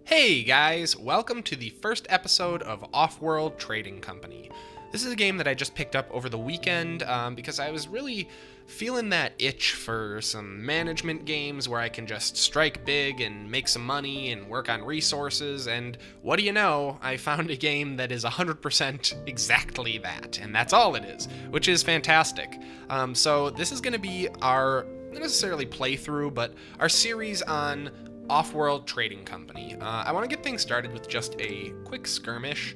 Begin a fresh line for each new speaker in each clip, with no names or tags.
Hey guys, welcome to the first episode of Offworld Trading Company. This is a game that I just picked up over the weekend because I was really feeling that itch for some management games where I can just strike big and make some money and work on resources, and what do you know, I found a game that is 100% exactly that, and that's all it is, which is fantastic. So this is going to be our, not necessarily playthrough, but our series on Offworld Trading Company. I want to get things started with just a quick skirmish,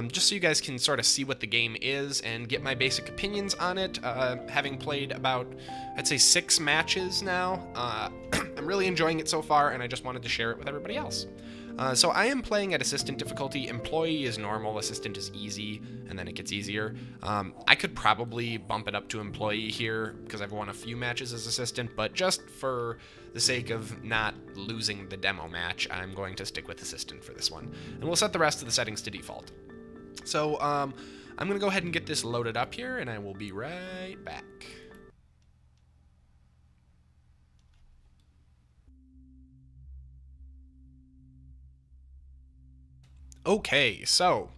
just so you guys can sort of see what the game is and get my basic opinions on it. Having played about, I'd say, 6 matches now, I'm really enjoying it so far, and I just wanted to share it with everybody else. So I am playing at Assistant difficulty. Employee is normal, Assistant is easy, and then it gets easier. I could probably bump it up to Employee here, because I've won a few matches as Assistant, but just for the sake of not losing the demo match, I'm going to stick with Assistant for this one. And we'll set the rest of the settings to default. So I'm going to go ahead and get this loaded up here, and I will be right back. Okay, so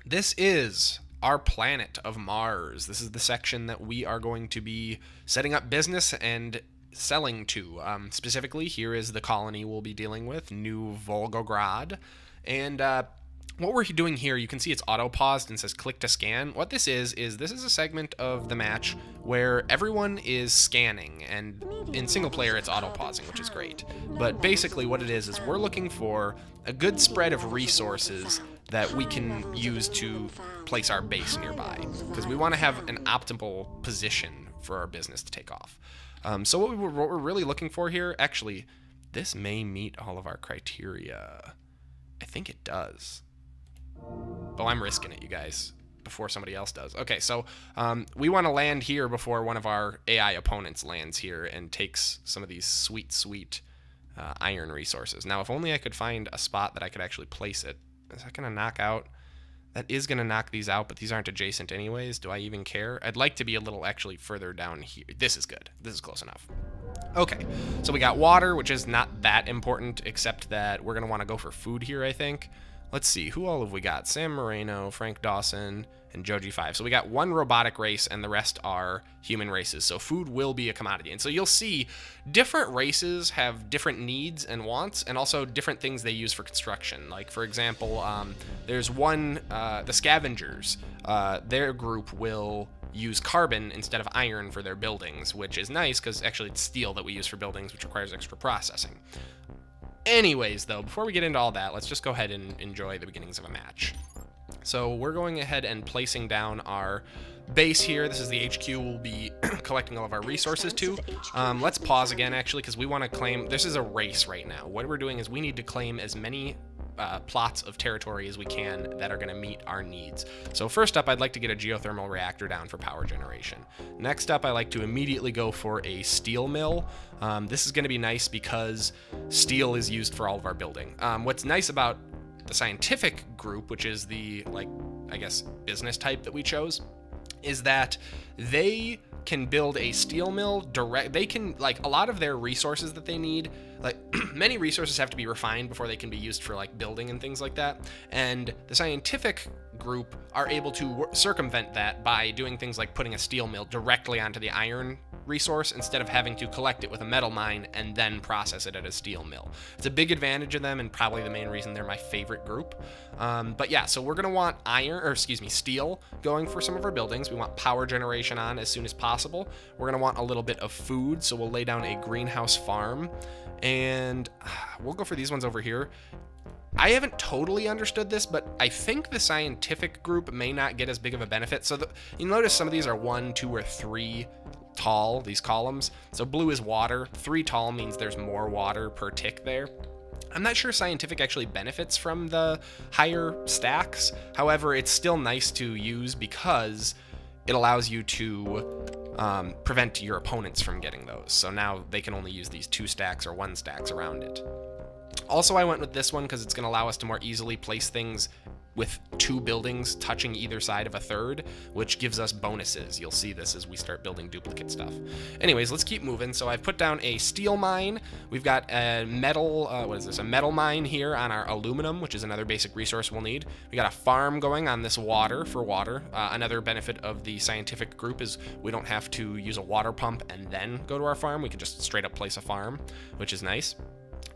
this is our planet of Mars. This is the section that we are going to be setting up business and selling to. Specifically, here is the colony we'll be dealing with, New Volgograd. And what we're doing here, you can see it's auto-paused and says click to scan. What this is this is a segment of the match where everyone is scanning, and in single player it's auto-pausing, which is great. But basically what it is we're looking for a good spread of resources that we can use to place our base nearby, because we want to have an optimal position for our business to take off. So what we're really looking for here, actually, this may meet all of our criteria. I think it does. Oh, I'm risking it, you guys, before somebody else does. Okay, so we want to land here before one of our AI opponents lands here and takes some of these sweet iron resources. Now, if only I could find a spot that I could actually place it. Is that going to knock out? That is going to knock these out, but these aren't adjacent anyways. Do I even care? I'd like to be a little actually further down here. This is good. This is close enough. Okay, so we got water, which is not that important, except that we're going to want to go for food here, I think. Let's see, who all have we got? Sam Moreno, Frank Dawson, and Joji 5. So we got one robotic race, and the rest are human races. So food will be a commodity. And so you'll see different races have different needs and wants, and also different things they use for construction. Like, for example, there's one, the scavengers. Their group will use carbon instead of iron for their buildings, which is nice because actually it's steel that we use for buildings, which requires extra processing. Anyways, though, before we get into all that, let's just go ahead and enjoy the beginnings of a match. So we're going ahead and placing down our base here. This is the HQ we'll be collecting all of our resources to. Let's pause again, actually, because we want to claim... This is a race right now. What we're doing is we need to claim as many plots of territory as we can that are going to meet our needs. So first up, I'd like to get a geothermal reactor down for power generation. Next up, I like to immediately go for a steel mill. This is going to be nice because steel is used for all of our building. What's nice about the scientific group, which is the, like, I guess, business type that we chose, is that they can build a steel mill direct. They can, like, a lot of their resources that they need, like many resources have to be refined before they can be used for like building and things like that. And the scientific group are able to circumvent that by doing things like putting a steel mill directly onto the iron resource instead of having to collect it with a metal mine and then process it at a steel mill. It's a big advantage of them and probably the main reason they're my favorite group. But yeah, so we're gonna want steel going for some of our buildings. We want power generation on as soon as possible. We're gonna want a little bit of food, so we'll lay down a greenhouse farm, and we'll go for these ones over here. I haven't totally understood this, but I think the scientific group may not get as big of a benefit. So you notice some of these are 1, 2, or 3 tall, these columns. So blue is water. 3 tall means there's more water per tick there. I'm not sure scientific actually benefits from the higher stacks. However, it's still nice to use because it allows you to prevent your opponents from getting those. So now they can only use these 2 stacks or 1 stacks around it. Also, I went with this one because it's going to allow us to more easily place things with 2 buildings touching either side of a third, which gives us bonuses. You'll see this as we start building duplicate stuff. Anyways, let's keep moving. So I've put down a steel mine. We've got a metal, a metal mine here on our aluminum, which is another basic resource we'll need. We got a farm going on this water for water. Another benefit of the scientific group is we don't have to use a water pump and then go to our farm. We can just straight up place a farm, which is nice.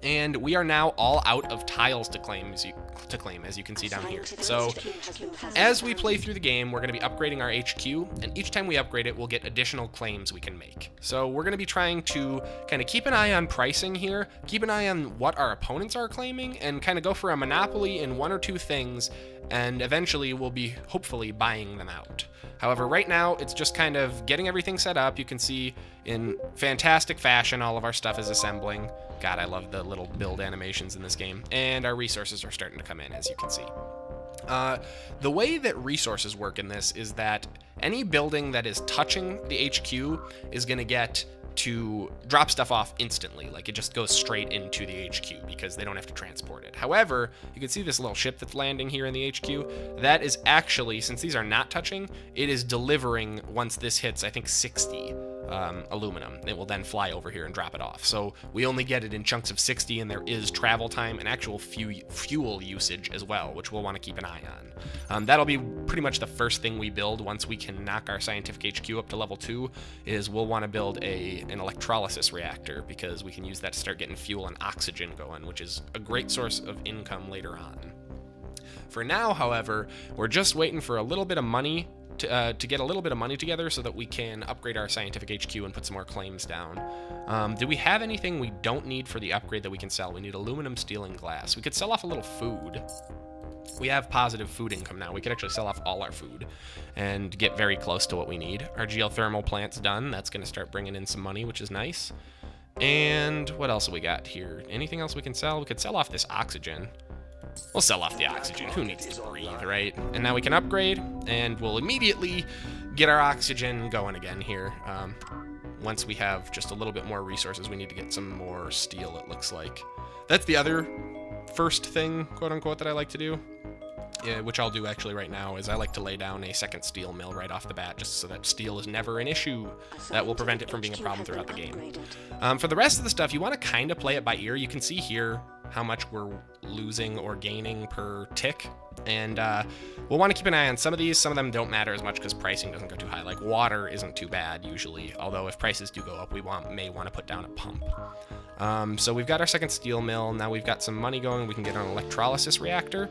And we are now all out of tiles to claim, as you can see down here. So as we play through the game, we're going to be upgrading our HQ, and each time we upgrade it, we'll get additional claims we can make. So we're going to be trying to kind of keep an eye on pricing here, keep an eye on what our opponents are claiming, and kind of go for a monopoly in 1 or 2 things, and eventually we'll be hopefully buying them out. However, right now, it's just kind of getting everything set up. You can see in fantastic fashion all of our stuff is assembling. God, I love the little build animations in this game. And our resources are starting to come in, as you can see. The way that resources work in this is that any building that is touching the HQ is going to get to drop stuff off instantly. Like, it just goes straight into the HQ because they don't have to transport it. However, you can see this little ship that's landing here in the HQ. That is actually, since these are not touching, it is delivering once this hits, I think, 60 aluminum. It will then fly over here and drop it off. So we only get it in chunks of 60, and there is travel time and actual fuel usage as well, which we'll want to keep an eye on. That'll be pretty much the first thing we build once we can knock our scientific HQ up to level 2, is we'll want to build an electrolysis reactor, because we can use that to start getting fuel and oxygen going, which is a great source of income later on. For now, however, we're just waiting for a little bit of money to get a little bit of money together so that we can upgrade our scientific HQ and put some more claims down. Do we have anything we don't need for the upgrade that we can sell? We need aluminum, steel, and glass. We could sell off a little food. We have positive food income now. We could actually sell off all our food and get very close to what we need. Our geothermal plant's done. That's going to start bringing in some money, which is nice. And what else have we got here? Anything else we can sell? We could sell off this oxygen. We'll sell off the oxygen. Who needs to breathe, right? And now we can upgrade, and we'll immediately get our oxygen going again here. Once we have just a little bit more resources, we need to get some more steel, it looks like. That's the other first thing, quote-unquote, that I like to do, which I'll do actually right now, is I like to lay down a second steel mill right off the bat, just so that steel is never an issue. That will prevent it from being a problem throughout the game. For the rest of the stuff, you want to kind of play it by ear. You can see here how much we're losing or gaining per tick, and we'll want to keep an eye on some of these. Some of them don't matter as much because pricing doesn't go too high. Like water isn't too bad usually, although if prices do go up, we may want to put down a pump. So we've got our second steel mill. Now we've got some money going. We can get an electrolysis reactor.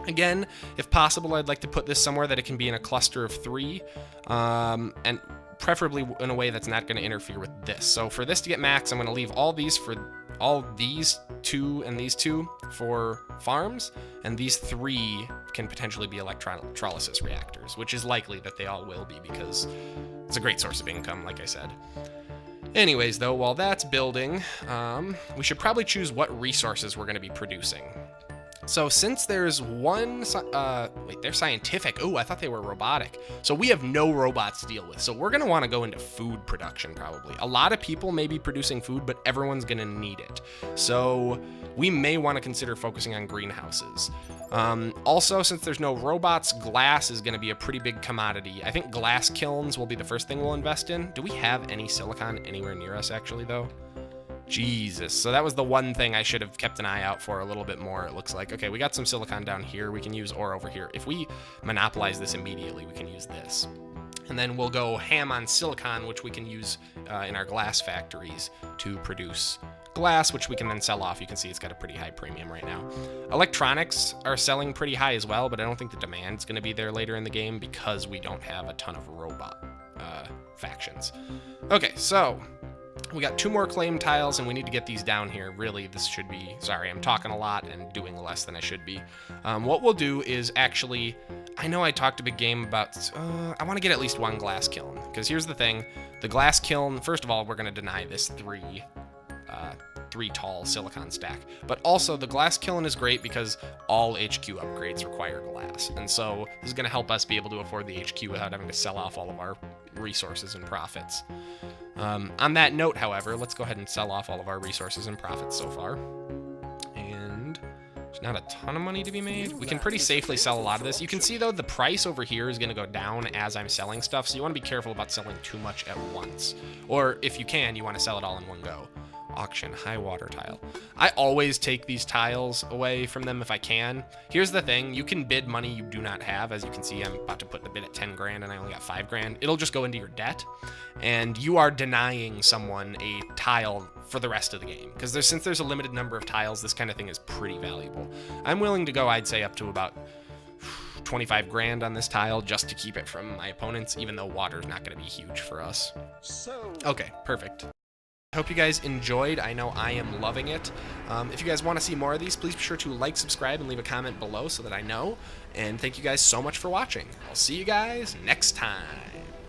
Again, if possible, I'd like to put this somewhere that it can be in a cluster of 3, and preferably in a way that's not going to interfere with this. So for this to get max, I'm going to leave all these 2 and these 2 for farms, and these 3 can potentially be electrolysis reactors, which is likely that they all will be because it's a great source of income, like I said. Anyways, though, while that's building, we should probably choose what resources we're going to be producing. So since there's one, they're scientific. Oh, I thought they were robotic. So we have no robots to deal with. So we're going to want to go into food production probably. A lot of people may be producing food, but everyone's going to need it. So we may want to consider focusing on greenhouses. Also, since there's no robots, glass is going to be a pretty big commodity. I think glass kilns will be the first thing we'll invest in. Do we have any silicon anywhere near us actually though? Jesus. So that was the one thing I should have kept an eye out for a little bit more, it looks like. Okay, we got some silicon down here we can use, or over here. If we monopolize this immediately, we can use this. And then we'll go ham on silicon, which we can use in our glass factories to produce glass, which we can then sell off. You can see it's got a pretty high premium right now. Electronics are selling pretty high as well, but I don't think the demand's going to be there later in the game because we don't have a ton of robot factions. Okay, so we got 2 more claim tiles, and we need to get these down here. Really, this should be... Sorry, I'm talking a lot and doing less than I should be. What we'll do is actually... I know I talked a big game about... I want to get at least 1 glass kiln, because here's the thing. The glass kiln... First of all, we're going to deny this 3 tall silicon stack. But also, the glass kiln is great because all HQ upgrades require glass. And so this is going to help us be able to afford the HQ without having to sell off all of our resources and profits. On that note, however, let's go ahead and sell off all of our resources and profits so far. And not a ton of money to be made. We can pretty safely sell a lot of this. You can see, though, the price over here is going to go down as I'm selling stuff, so you want to be careful about selling too much at once. Or if you can, you want to sell it all in one go. Auction, high water tile. I always take these tiles away from them if I can. Here's the thing, you can bid money you do not have. As you can see, I'm about to put the bid at 10 grand and I only got 5 grand. It'll just go into your debt, and you are denying someone a tile for the rest of the game. Because since there's a limited number of tiles, this kind of thing is pretty valuable. I'm willing to go, I'd say, up to about 25 grand on this tile just to keep it from my opponents, even though water's not going to be huge for us. Okay, perfect. I hope you guys enjoyed. I know I am loving it. If you guys want to see more of these, please be sure to like, subscribe, and leave a comment below so that I know. And thank you guys so much for watching. I'll see you guys next time.